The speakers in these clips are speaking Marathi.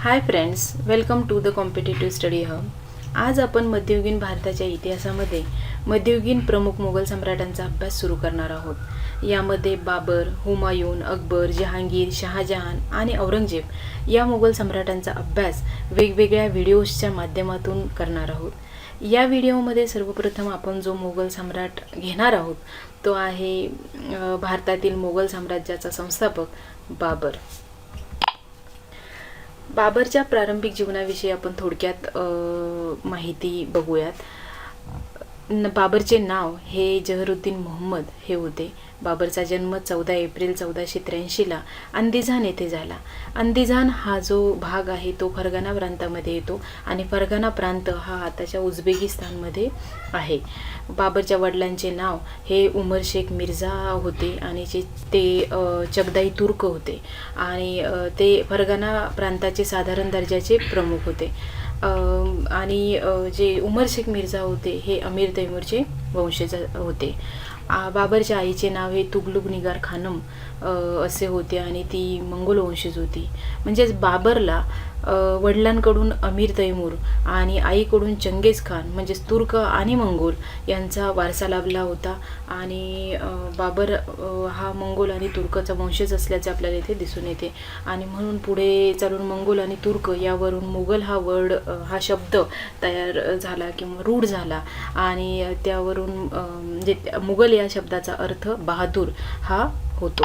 High friends, welcome to the competitive study hub. आज आपण मध्ययुगीन भारताच्या इतिहासामध्ये मध्ययुगीन प्रमुख मुघल सम्राटांचा अभ्यास सुरू करणार आहोत. यामध्ये बाबर, हुमायून, अकबर, जहांगीर, शहाजहान आणि औरंगजेब या मुघल सम्राटांचा अभ्यास वेगवेगळ्या व्हिडिओजच्या माध्यमातून करणार आहोत. या व्हिडिओमध्ये सर्वप्रथम आपण जो मुघल सम्राट घेणार आहोत तो आहे भारतातील मुघल साम्राज्याचा संस्थापक बाबर. बाबरच्या प्रारंभिक जीवनाविषयी आपण थोडक्यात माहिती बघूयात. बाबरचे नाव हे जहरुद्दीन मोहम्मद हे होते. बाबरचा जन्म 14 एप्रिल 1483 अंदिजान येथे झाला. अंदिजान हा जो भाग आहे तो फरगाना प्रांतामध्ये येतो आणि फरगाना प्रांत हा आताच्या उझबेकिस्तानमध्ये आहे. बाबरच्या वडिलांचे नाव हे उमर शेख मिर्झा होते आणि ते चगदाई तुर्क होते आणि ते फरगाना प्रांताचे साधारण दर्जाचे प्रमुख होते. आणि जे उमर शेख मिर्झा होते हे अमीर तैमूरचे वंशज होते. बाबरच्या आईचे नाव हे तुगलुक निगार खानम असे होते आणि ती मंगोल वंशज होती. म्हणजेच बाबरला वडिलांकडून अमीर तैमूर आणि आईकडून चंगेज खान म्हणजेच तुर्क आणि मंगोल यांचा वारसा लाभला होता. आणि बाबर हा मंगोल आणि तुर्कचा वंशज असल्याचे आपल्याला इथे दिसून येते. आणि म्हणून पुढे चालून मंगोल आणि तुर्क यावरून मुघल हा शब्द तयार झाला किंवा रूढ झाला आणि त्यावरून जे मुघल या शब्दाचा अर्थ बहादूर हा होतो.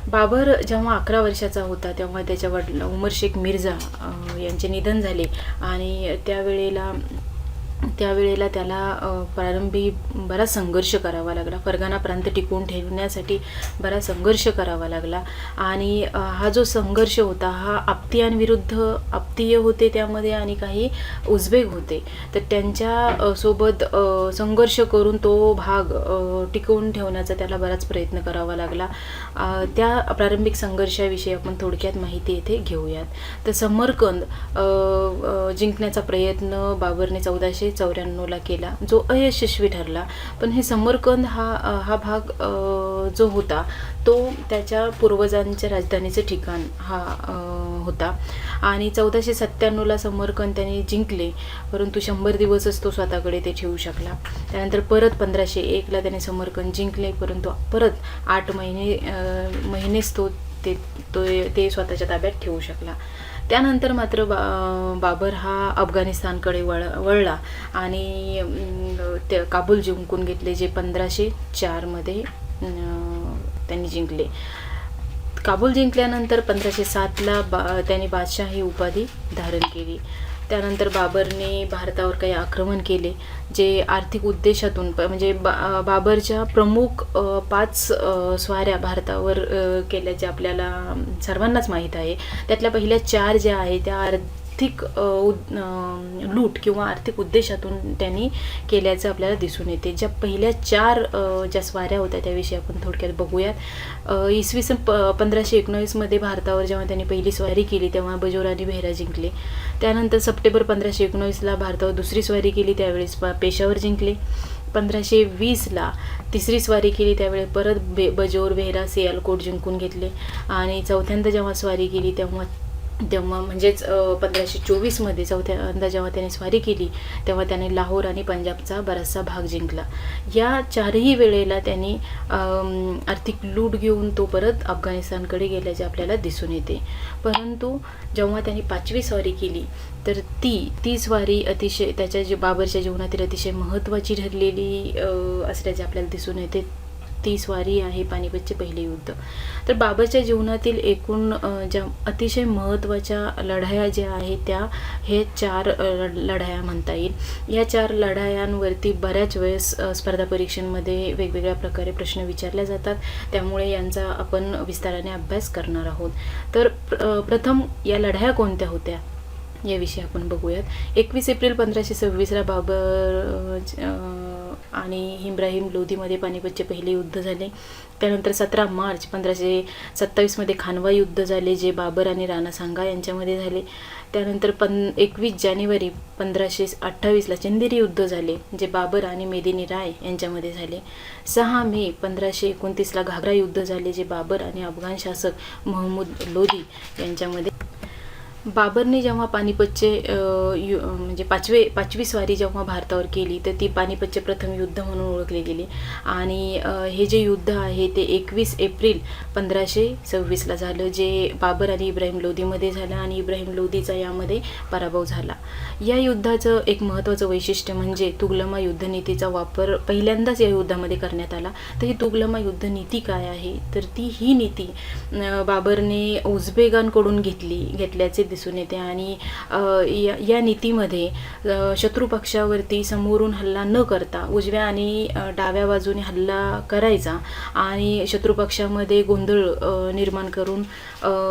बाबर जेव्हा 11 वर्षाचा होता तेव्हा त्याच्या उमर शेख मिर्झा यांचे निधन झाले आणि त्यावेळेला त्याला प्रारंभी बराच संघर्ष करावा लागला. फरगाना प्रांत टिकवून ठेवण्यासाठी बराच संघर्ष करावा लागला. आणि हा जो संघर्ष होता हा आप्तीय होते त्यामध्ये आणि काही उझबेक होते. तर त्यांच्या सोबत संघर्ष करून तो भाग टिकवून ठेवण्याचा त्याला बराच प्रयत्न करावा लागला. त्या प्रारंभिक संघर्षाविषयी आपण थोडक्यात माहिती येथे घेऊयात. तर समरकंद जिंकण्याचा प्रयत्न बाबरने 1494 केला जो अयशस्वी ठरला. पण हे समरकंद हा भाग जो होता तो त्याच्या पूर्वजांच्या राजधानीचे ठिकाण हा होता. आणि 1497 समरकंद त्याने जिंकले, परंतु 100 दिवसच तो स्वतःकडे ते ठेवू शकला. त्यानंतर परत 1501 त्याने समरकंद जिंकले, परंतु परत 8 महिनेच ते स्वतःच्या ताब्यात ठेवू शकला. त्यानंतर मात्र बाबर हा अफगाणिस्तानकडे वळला आणि ते काबूल जिंकून घेतले जे 1504 त्यांनी जिंकले. काबूल जिंकल्यानंतर 1507 त्यांनी बादशाह ही उपाधी धारण केली. त्यानंतर बाबरने भारतावर काही आक्रमण केले जे आर्थिक उद्देशातून म्हणजे बाबरच्या प्रमुख 5 स्वाऱ्या भारतावर केल्याचे आपल्याला सर्वांनाच माहीत आहे. त्यातल्या पहिल्या 4 ज्या आहेत त्या आर्थिक लूट किंवा आर्थिक उद्देशातून त्यांनी केल्याचं आपल्याला दिसून येते. ज्या पहिल्या 4 ज्या स्वाऱ्या होत्या त्याविषयी आपण थोडक्यात बघूयात. इसवी सन 1519 भारतावर जेव्हा त्यांनी पहिली स्वारी केली तेव्हा बजोरानी बेहरा जिंकले. त्यानंतर सप्टेंबर 1519 भारतावर दुसरी स्वारी केली, त्यावेळेस पेशावर जिंकले. 1520 तिसरी स्वारी केली, त्यावेळी परत बजोर, बेहरा, सियालकोट जिंकून घेतले. आणि चौथ्यांदा जेव्हा स्वारी केली तेव्हा म्हणजेच 1524 चौथ्यांदा जेव्हा त्याने स्वारी केली तेव्हा त्याने लाहोर आणि पंजाबचा बराचसा भाग जिंकला. या 4ही वेळेला त्यांनी आर्थिक लूट घेऊन तो परत अफगाणिस्तानकडे गेल्याचे आपल्याला दिसून येते. परंतु जेव्हा त्यांनी 5वी स्वारी केली तर ती स्वारी अतिशय त्याच्या बाबरच्या जीवनातील अतिशय महत्त्वाची ठरलेली असल्याचे आपल्याला दिसून येते. ती स्वारी आहे पानिपतचे पहिले युद्ध. तर बाबरच्या जीवनातील एकूण ज्या अतिशय महत्त्वाच्या लढाया ज्या आहेत त्या हे 4 लढाया म्हणता येईल. या 4 लढायांवरती बऱ्याच वेळेस स्पर्धा परीक्षांमध्ये वेगवेगळ्या प्रकारे प्रश्न विचारले जातात, त्यामुळे यांचा आपण विस्ताराने अभ्यास करणार आहोत. तर प्रथम या लढाया कोणत्या होत्या याविषयी आपण बघूयात. 21 एप्रिल 1526 बाबर आणि इब्राहिम लोधीमध्ये पानिपतचे पहिले युद्ध झाले. त्यानंतर 17 मार्च 1527 खानवा युद्ध झाले जे बाबर आणि राणा सांगा यांच्यामध्ये झाले. त्यानंतर 21 जानेवारी 1528 चंदेरी युद्ध झाले जे बाबर आणि मेदिनी राय यांच्यामध्ये झाले. 6 मे 1529 घाघरा युद्ध झाले जे बाबर आणि अफगाण शासक महमूद लोधी यांच्यामध्ये. बाबरने जेव्हा पानिपतचे म्हणजे पाचवी स्वारी जेव्हा भारतावर केली तर ती पानिपतचे प्रथम युद्ध म्हणून ओळखले गेले. आणि हे जे युद्ध आहे ते 21 एप्रिल 1526ला झालं, जे बाबर आणि इब्राहिम लोदीमध्ये झालं आणि इब्राहिम लोदीचा यामध्ये पराभव झाला. या युद्धाचं एक महत्त्वाचं वैशिष्ट्य म्हणजे तुगलमा युद्धनीतीचा वापर पहिल्यांदाच या युद्धामध्ये करण्यात आला. तर ही तुगलमा युद्धनीती काय आहे, तर ही नीती बाबरने उझबेकांकडून घेतल्याचे दिसून येते. आणि या नीतीमध्ये शत्रुपक्षावरती समोरून हल्ला न करता उजव्या आणि डाव्या बाजूने हल्ला करायचा आणि शत्रुपक्षामध्ये गोंधळ निर्माण करून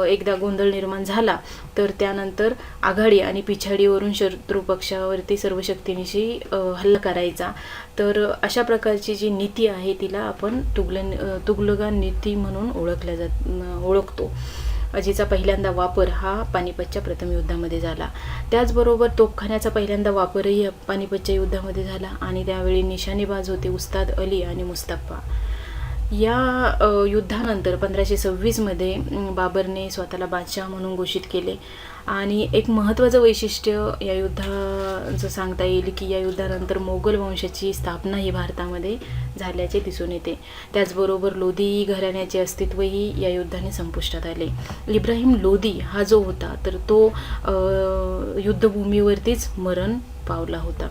एकदा गोंधळ निर्माण झाला तर त्यानंतर आघाडी आणि पिछाडीवरून शत्रुपक्षावरती सर्व शक्तीनिशी हल्ला करायचा. तर अशा प्रकारची जी नीती आहे तिला आपण तुगलकान नीती म्हणून ओळखतो, जिचा पहिल्यांदा वापर हा पानिपतच्या प्रथम युद्धामध्ये झाला. त्याचबरोबर तोफखान्याचा पहिल्यांदा वापरही पानिपतच्या युद्धामध्ये झाला आणि त्यावेळी निशाणेबाज होते उस्ताद अली आणि मुस्तफा. या युद्धानंतर 1526मध्ये बाबरने स्वतःला बादशाह म्हणून घोषित केले. आणि एक महत्त्वाचं वैशिष्ट्य या युद्धाचं सांगता येईल की या युद्धानंतर मोगल वंशाची स्थापना ही भारतामध्ये झाल्याचे दिसून येते. त्याचबरोबर लोधी घराण्याचे अस्तित्वही या युद्धाने संपुष्टात आले. इब्राहिम लोदी हा जो होता तर तो युद्धभूमीवरतीच मरण पावला होता.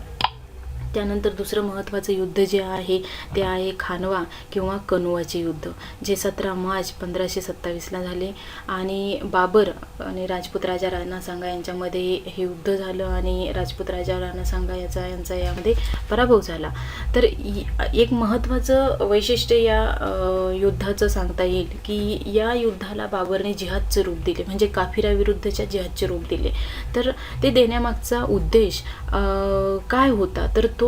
त्यानंतर दुसरं महत्त्वाचं युद्ध जे आहे ते आहे खानवा किंवा कनुवाचे युद्ध, जे 17 मार्च 1527ला झाले. आणि बाबर आणि राजपूत राजा राणा सांगा यांच्यामध्ये हे युद्ध झालं आणि राजपूत राजा राणा सांगा यांचा यामध्ये पराभव झाला. तर एक महत्त्वाचं वैशिष्ट्य या युद्धाचं सांगता येईल की या युद्धाला बाबरने जिहादचं रूप दिले, म्हणजे काफिराविरुद्धच्या जिहादचे रूप दिले. तर ते देण्यामागचा उद्देश काय होता, तर तो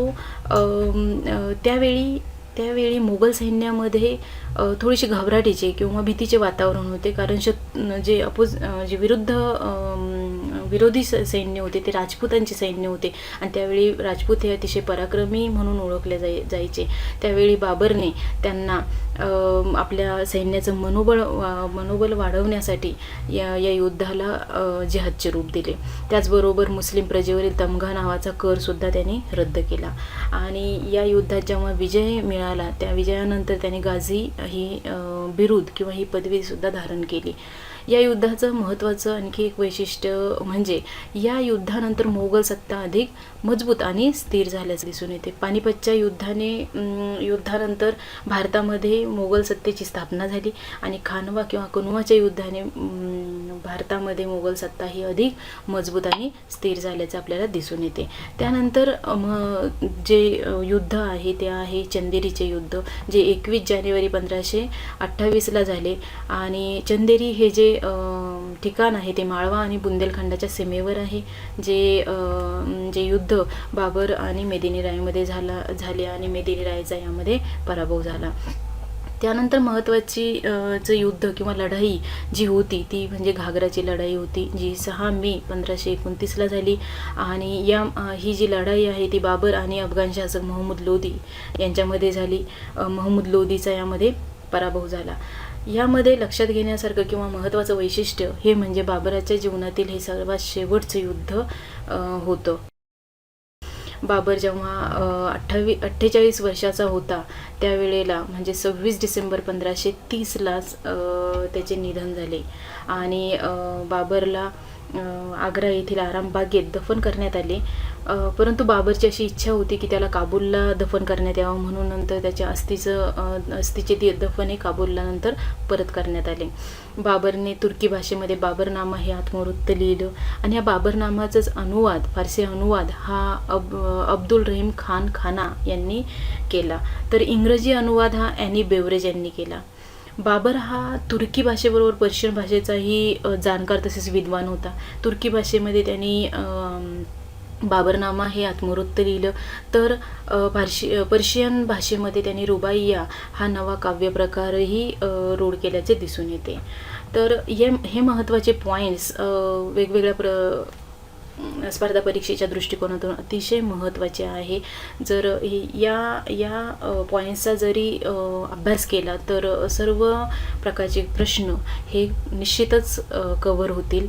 त्यावेळी मोगल सैन्यामध्ये थोडीशी घबराटीचे किंवा भीतीचे वातावरण होते, कारण जे विरोधी सैन्य होते ते राजपूतांचे सैन्य होते आणि त्यावेळी राजपूत हे अतिशय पराक्रमी म्हणून ओळखले जायचे. त्यावेळी बाबरने त्यांना आपल्या सैन्याचं मनोबल वाढवण्यासाठी या युद्धाला जिहादचे रूप दिले. त्याचबरोबर मुस्लिम प्रजेवरील तमगा नावाचा करसुद्धा त्यांनी रद्द केला. आणि या युद्धात जेव्हा विजय मिळाला त्या विजयानंतर त्यांनी गाझी ही बिरुद किंवा ही पदवीसुद्धा धारण केली. या युद्धाचं महत्त्वाचं आणखी एक वैशिष्ट्य म्हणजे या युद्धानंतर मोगल सत्ता अधिक मजबूत आणि स्थिर झाल्याचं दिसून येते. पानिपतच्या युद्धानंतर भारतामध्ये मोगल सत्तेची स्थापना झाली आणि खानवा किंवा कनुवाच्या युद्धाने भारतामध्ये मोगल सत्ता ही अधिक मजबूत आणि स्थिर झाल्याचं आपल्याला दिसून येते. त्यानंतर जे युद्ध आहे ते आहे चंदेरीचे युद्ध, जे 21 जानेवारी 1528ला झाले. आणि चंदेरी हे जे ठिकाण आहे ते माळवा आणि बुंदेलखंडाच्या सीमेवर आहे, जे युद्ध बाबर आणि मेदिनीरायमध्ये झाले आणि मेदिनीरायचा यामध्ये पराभव झाला. त्यानंतर महत्त्वाची युद्ध किंवा लढाई जी होती ती म्हणजे घागराची लढाई होती, जी 6 मे 1529ला झाली. आणि ही जी लढाई आहे ती बाबर आणि अफगाण शासक महमूद लोदी यांच्यामध्ये झाली. महमूद लोदीचा यामध्ये पराभव झाला. यामध्ये लक्षात घेण्यासारखं किंवा महत्त्वाचं वैशिष्ट्य हे म्हणजे बाबराच्या जीवनातील हे सर्वात शेवटचं युद्ध होतं. बाबर जेव्हा 48 वर्षाचा होता त्यावेळेला म्हणजे 26 डिसेंबर 1530लाच त्याचे निधन झाले. आणि बाबरला आग्रा येथील आरामबागेत दफन करण्यात आले. परंतु बाबरची अशी इच्छा होती की त्याला काबूलला दफन करण्यात यावं, म्हणून नंतर त्याच्या अस्थिचे दफन हे काबूलला नंतर परत करण्यात आले. बाबरने तुर्की भाषेमध्ये बाबरनामा हे आत्मवृत्त लिहिलं आणि या बाबरनामाचाच फारसी अनुवाद हा अब्दुल रहीम खान खाना यांनी केला. तर इंग्रजी अनुवाद हा ॲनी बेवरेज यांनी केला. बाबर हा तुर्की भाषेबरोबर पर्शियन भाषेचाही जाणकार तसेच विद्वान होता. तुर्की भाषेमध्ये त्यांनी बाबरनामा हे आत्मवृत्त लिहिलं, तर पर्शियन भाषेमध्ये त्यांनी रुबाइया हा नवा काव्यप्रकारही रूढ केल्याचे दिसून येते. तर हे महत्त्वाचे पॉईंट्स वेगवेगळ्या स्पर्धा परीक्षेच्या दृष्टिकोनातून अतिशय महत्त्वाचे आहे. जर या पॉईंट्सचा जरी अभ्यास केला तर सर्व प्रकारचे प्रश्न हे निश्चितच कव्हर होतील.